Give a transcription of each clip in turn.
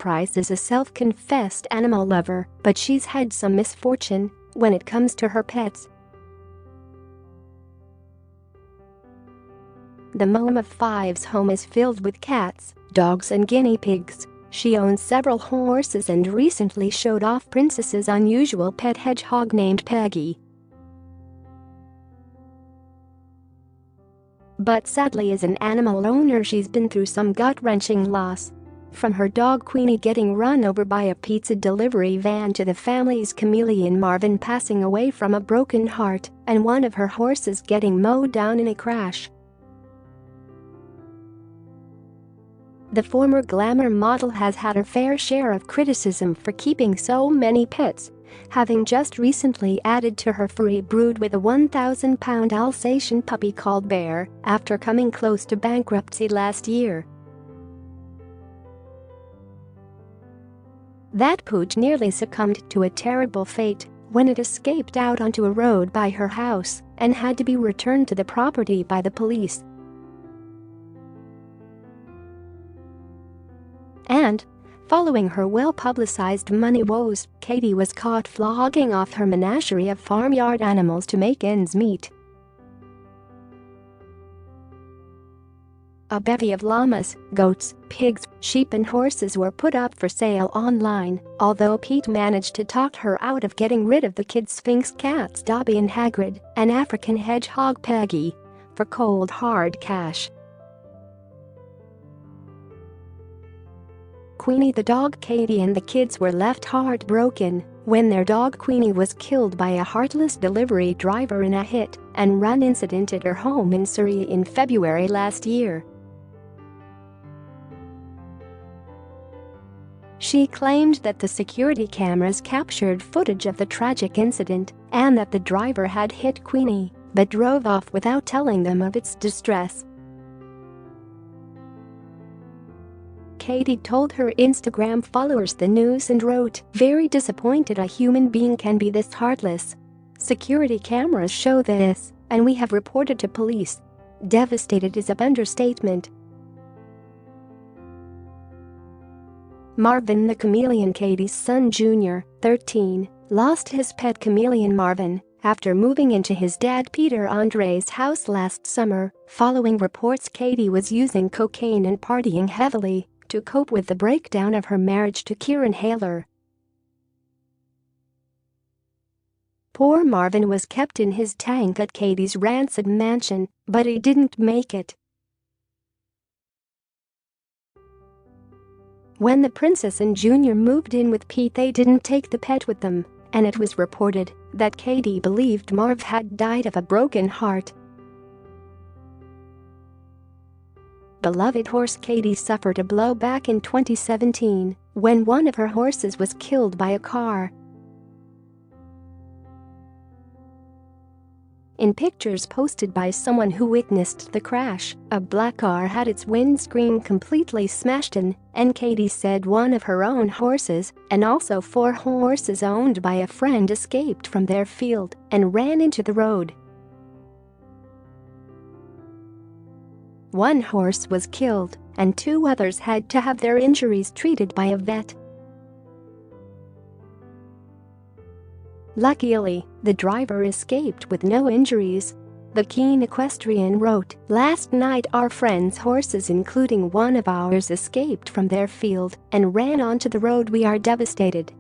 Price is a self-confessed animal lover, but she's had some misfortune when it comes to her pets. The mom of five's home is filled with cats, dogs and guinea pigs. She owns several horses and recently showed off Princess's unusual pet hedgehog named Peggy. But sadly, as an animal owner, she's been through some gut-wrenching loss. From her dog Queenie getting run over by a pizza delivery van to the family's chameleon Marvin passing away from a broken heart and one of her horses getting mowed down in a crash. The former glamour model has had her fair share of criticism for keeping so many pets, having just recently added to her furry brood with a 1,000-pound Alsatian puppy called Bear after coming close to bankruptcy last year. That pooch nearly succumbed to a terrible fate when it escaped out onto a road by her house and had to be returned to the property by the police. And, following her well-publicized money woes, Katie was caught flogging off her menagerie of farmyard animals to make ends meet. A bevy of llamas, goats, pigs, sheep and horses were put up for sale online, although Pete managed to talk her out of getting rid of the kid Sphinx cats Dobby and Hagrid and African hedgehog Peggy for cold hard cash. Queenie the dog, Katie and the kids were left heartbroken when their dog Queenie was killed by a heartless delivery driver in a hit-and-run incident at her home in Surrey in February last year. She claimed that the security cameras captured footage of the tragic incident and that the driver had hit Queenie but drove off without telling them of its distress. Katie told her Instagram followers the news and wrote, "Very disappointed a human being can be this heartless. Security cameras show this, and we have reported to police. Devastated is an understatement." Marvin the chameleon, Katie's son Junior, 13, lost his pet chameleon Marvin after moving into his dad Peter Andre's house last summer, following reports Katie was using cocaine and partying heavily to cope with the breakdown of her marriage to Kieran Haler. Poor Marvin was kept in his tank at Katie's Rancid mansion, but he didn't make it. When the princess and Junior moved in with Pete, they didn't take the pet with them, and it was reported that Katie believed Marv had died of a broken heart. Beloved horse Katie suffered a blow back in 2017 when one of her horses was killed by a car. In pictures posted by someone who witnessed the crash, a black car had its windscreen completely smashed in, and Katie said one of her own horses, and also 4 horses owned by a friend, escaped from their field and ran into the road. One horse was killed, and 2 others had to have their injuries treated by a vet. Luckily, the driver escaped with no injuries. The keen equestrian wrote, "Last night our friends' horses, including one of ours, escaped from their field and ran onto the road. We are devastated.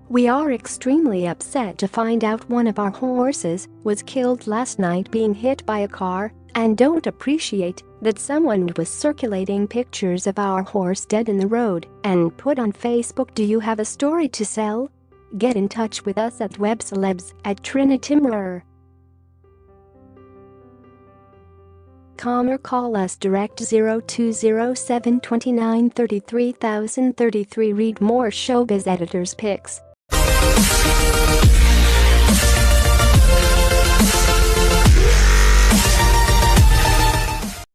We are extremely upset to find out one of our horses was killed last night being hit by a car, and don't appreciate that someone was circulating pictures of our horse dead in the road and put on Facebook. Do you have a story to sell? Get in touch with us at webcelebs@trinitimrer.com or call us direct 0207 29 33 033. Read more Showbiz Editors picks.